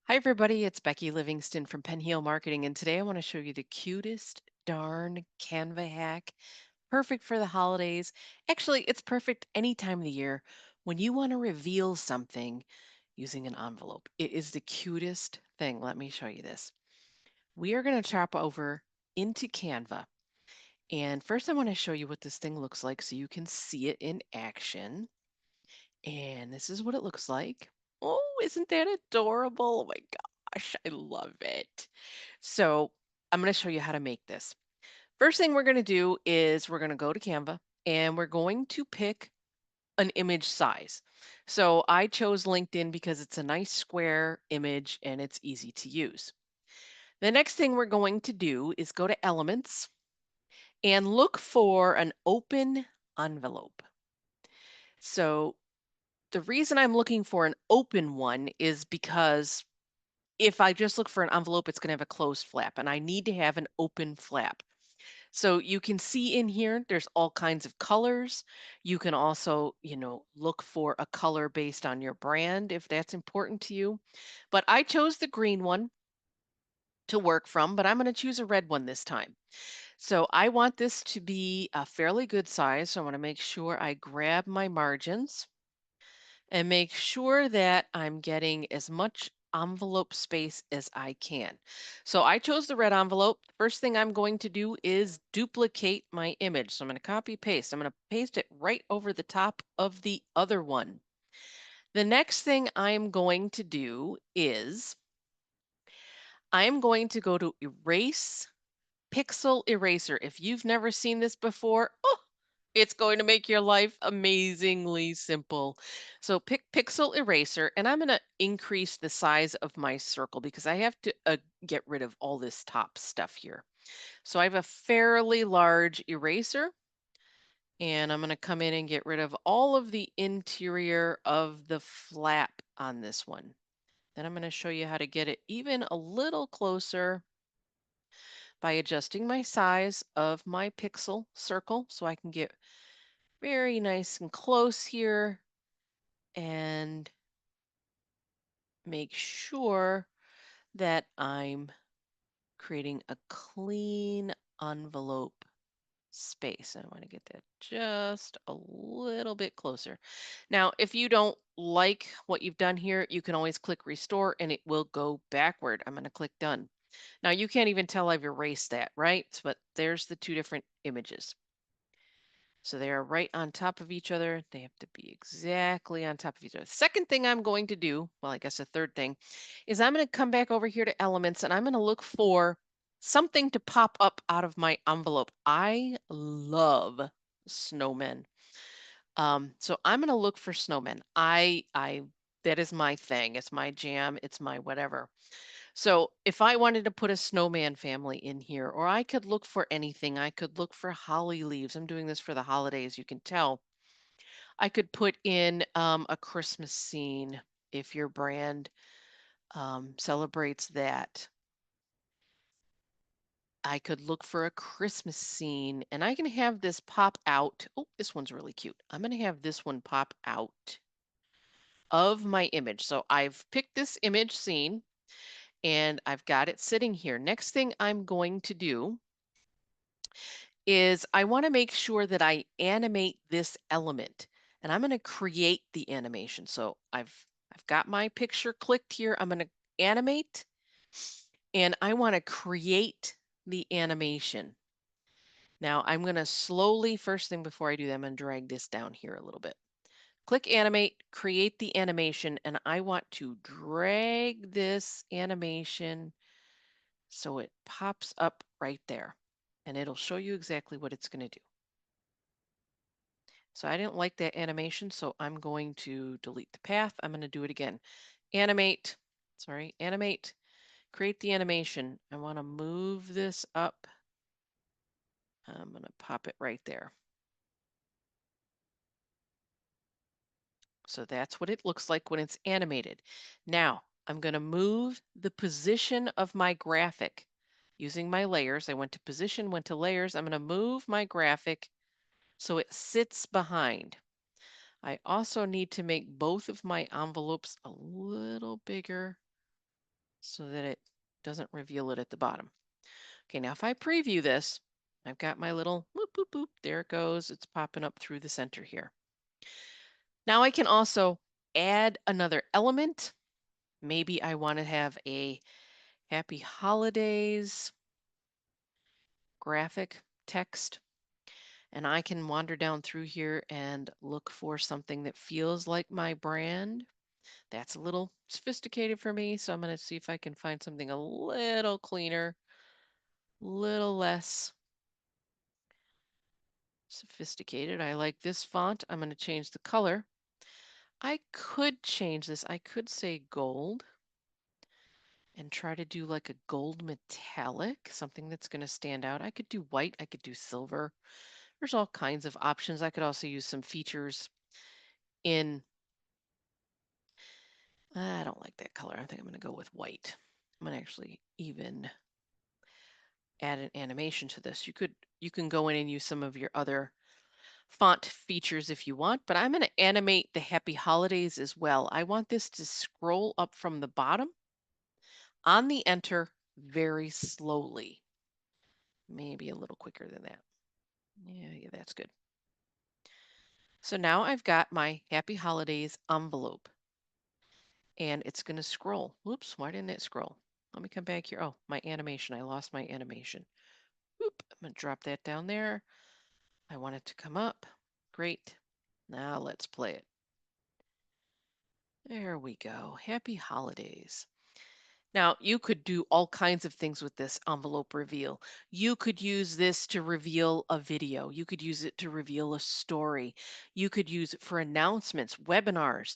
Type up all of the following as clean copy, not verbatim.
Hi, everybody. It's Becky Livingston from Pen Heel Marketing, and today I want to show you the cutest darn Canva hack. Perfect for the holidays. Actually, it's perfect any time of the year when you want to reveal something using an envelope. It is the cutest thing. Let me show you this. We are going to chop over into Canva. And first, I want to show you what this thing looks like so you can see it in action. And this is what it looks like. Oh, isn't that adorable? Oh my gosh, I love it. So I'm going to show you how to make this. First thing we're going to do is we're going to go to Canva and we're going to pick an image size. So I chose LinkedIn because it's a nice square image and it's easy to use. The next thing we're going to do is go to Elements and look for an open envelope. So the reason I'm looking for an open one is because if I just look for an envelope, it's going to have a closed flap, and I need to have an open flap. So you can see in here, there's all kinds of colors. You can also, look for a color based on your brand if that's important to you. But I chose the green one to work from, but I'm going to choose a red one this time. So I want this to be a fairly good size. So I want to make sure I grab my margins and make sure that I'm getting as much envelope space as I can. So I chose the red envelope. First thing I'm going to do is duplicate my image. So I'm going to copy paste. I'm going to paste it right over the top of the other one. The next thing I'm going to do is I'm going to go to erase pixel eraser. If you've never seen this before, it's going to make your life amazingly simple. So pick pixel eraser, and I'm going to increase the size of my circle because I have to get rid of all this top stuff here. So I have a fairly large eraser, and I'm going to come in and get rid of all of the interior of the flap on this one. Then I'm going to show you how to get it even a little closer by adjusting my size of my pixel circle so I can get very nice and close here and make sure that I'm creating a clean envelope space. I want to get that just a little bit closer. Now, if you don't like what you've done here, you can always click restore and it will go backward. I'm going to click done. Now, you can't even tell I've erased that, right? But there's the two different images. So they are right on top of each other. They have to be exactly on top of each other. Second thing I'm going to do, well, I guess a third thing, is I'm going to come back over here to elements and I'm going to look for something to pop up out of my envelope. I love snowmen. So I'm going to look for snowmen. That is my thing. It's my jam. It's my whatever. So if I wanted to put a snowman family in here, or I could look for anything, I could look for holly leaves. I'm doing this for the holidays, you can tell. I could put in a Christmas scene if your brand celebrates that. I could look for a Christmas scene and I can have this pop out. Oh, this one's really cute. I'm going to have this one pop out of my image. So I've picked this image scene and I've got it sitting here. Next thing I'm going to do is I want to make sure that I animate this element and I'm going to create the animation. So I've got my picture clicked here. I'm going to animate and I want to create the animation. Now I'm going to slowly, first thing before I do that, I'm going to drag this down here a little bit. Click animate, create the animation, and I want to drag this animation so it pops up right there. And it'll show you exactly what it's going to do. So I didn't like that animation, so I'm going to delete the path. I'm going to do it again. Animate, animate, create the animation. I want to move this up. I'm going to pop it right there. So that's what it looks like when it's animated. Now I'm going to move the position of my graphic using my layers. I went to position, went to layers. I'm going to move my graphic so it sits behind. I also need to make both of my envelopes a little bigger so that it doesn't reveal it at the bottom. Okay, now if I preview this, I've got my little boop, boop, boop. There it goes. It's popping up through the center here. Now I can also add another element. Maybe I want to have a happy holidays graphic text. And I can wander down through here and look for something that feels like my brand. That's a little sophisticated for me, so I'm going to see if I can find something a little cleaner, little less sophisticated. I like this font. I'm going to change the color. I could change this. I could say gold and try to do like a gold metallic, something that's going to stand out. I could do white. I could do silver. There's all kinds of options. I could also use some features in, I don't like that color. I think I'm going to go with white. I'm going to actually even add an animation to this. You can go in and use some of your other font features if you want, but I'm going to animate the happy holidays as well. I want this to scroll up from the bottom on the enter very slowly. Maybe a little quicker than that. Yeah, that's good. So now I've got my happy holidays envelope and it's going to scroll. Whoops, why didn't it scroll? Let me come back here. Oh, my animation. I lost my animation. Whoop, I'm going to drop that down there. I want it to come up. Great. Now let's play it. There we go. Happy holidays. Now, you could do all kinds of things with this envelope reveal. You could use this to reveal a video. You could use it to reveal a story. You could use it for announcements, webinars,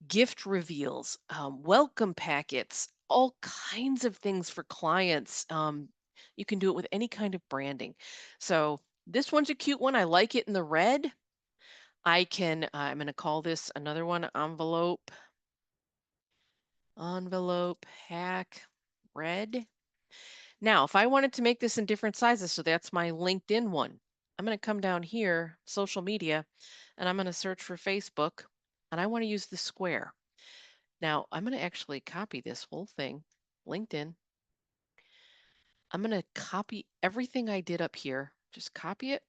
gift reveals, welcome packets, all kinds of things for clients. You can do it with any kind of branding. So this one's a cute one. I like it in the red. I'm going to call this another one envelope hack red. Now, if I wanted to make this in different sizes, so that's my LinkedIn one, I'm going to come down here, social media, and I'm going to search for Facebook, and I want to use the square. Now, I'm going to actually copy this whole thing, LinkedIn. I'm going to copy everything I did up here. Just copy it,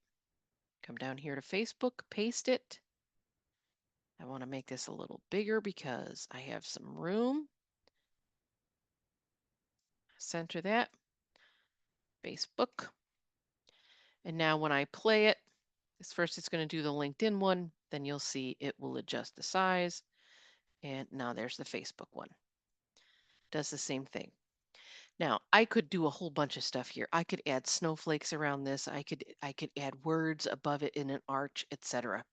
come down here to Facebook, paste it. I want to make this a little bigger because I have some room. Center that, Facebook. And now when I play it, first it's going to do the LinkedIn one, then you'll see it will adjust the size. And now there's the Facebook one. Does the same thing. Now, I could do a whole bunch of stuff here. I could add snowflakes around this. I could add words above it in an arch, etc.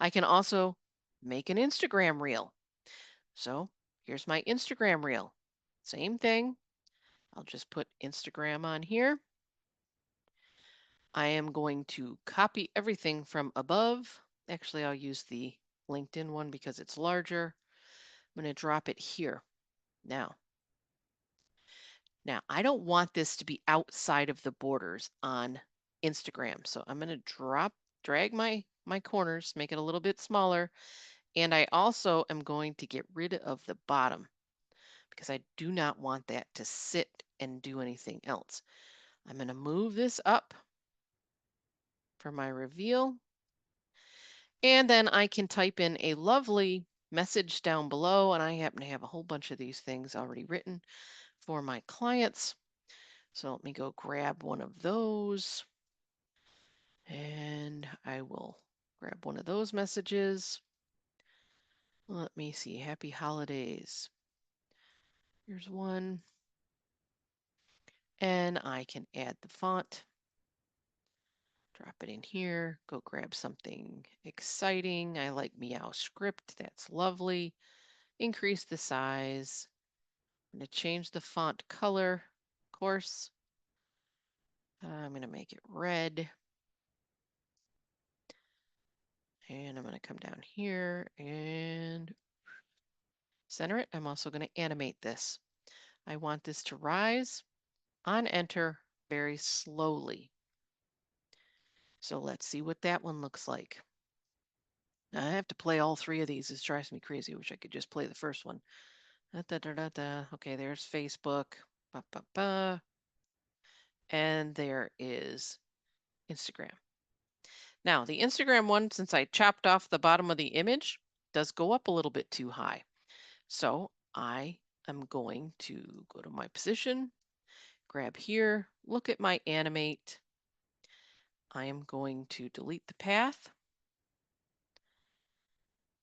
I can also make an Instagram reel. So, here's my Instagram reel. Same thing. I'll just put Instagram on here. I am going to copy everything from above. Actually, I'll use the LinkedIn one because it's larger. I'm going to drop it here. Now, I don't want this to be outside of the borders on Instagram. So I'm going to drag my corners, make it a little bit smaller. And I also am going to get rid of the bottom because I do not want that to sit and do anything else. I'm going to move this up for my reveal. And then I can type in a lovely message down below. And I happen to have a whole bunch of these things already written for my clients. So let me go grab one of those. And I will grab one of those messages. Let me see. Happy holidays. Here's one. And I can add the font. Drop it in here. Go grab something exciting. I like Meow Script. That's lovely. Increase the size. I'm going to change the font color, of course. I'm going to make it red. And I'm going to come down here and center it. I'm also going to animate this. I want this to rise on enter very slowly. So let's see what that one looks like. Now I have to play all three of these. This drives me crazy. I wish I could just play the first one. Da, da, da, da, da. Okay, there's Facebook. Ba, ba, ba. And there is Instagram. Now, the Instagram one, since I chopped off the bottom of the image, does go up a little bit too high. So I am going to go to my position, grab here, look at my animate. I am going to delete the path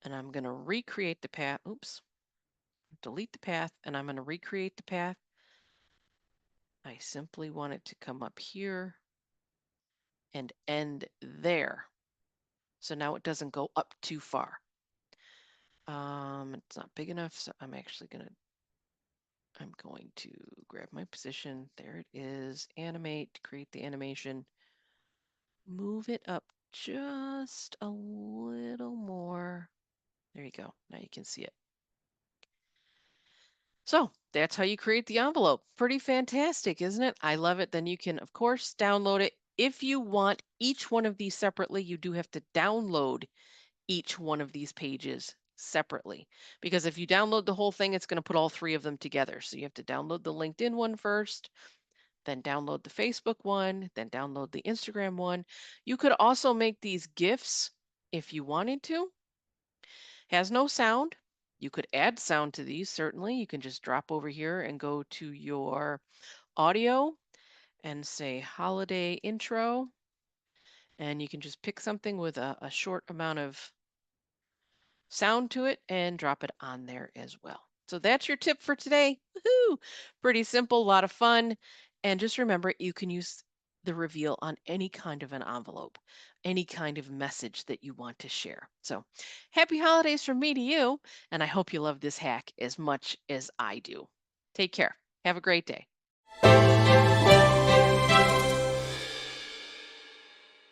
and I'm going to recreate the path. Oops, delete the path and I'm going to recreate the path. I simply want it to come up here and end there. So now it doesn't go up too far. It's not big enough, so I'm going to grab my position. There it is. Animate, create the animation. Move it up just a little more. There you go. Now you can see it. So that's how you create the envelope. Pretty fantastic, isn't it? I love it. Then you can, of course, download it. If you want each one of these separately, you do have to download each one of these pages separately. Because if you download the whole thing, it's going to put all three of them together. So you have to download the LinkedIn one first, then download the Facebook one, then download the Instagram one. You could also make these GIFs if you wanted to. Has no sound. You could add sound to these, certainly. You can just drop over here and go to your audio and say holiday intro. And you can just pick something with a short amount of sound to it and drop it on there as well. So that's your tip for today. Woohoo! Pretty simple, a lot of fun. And just remember, you can use the reveal on any kind of an envelope, any kind of message that you want to share. So happy holidays from me to you. And I hope you love this hack as much as I do. Take care. Have a great day.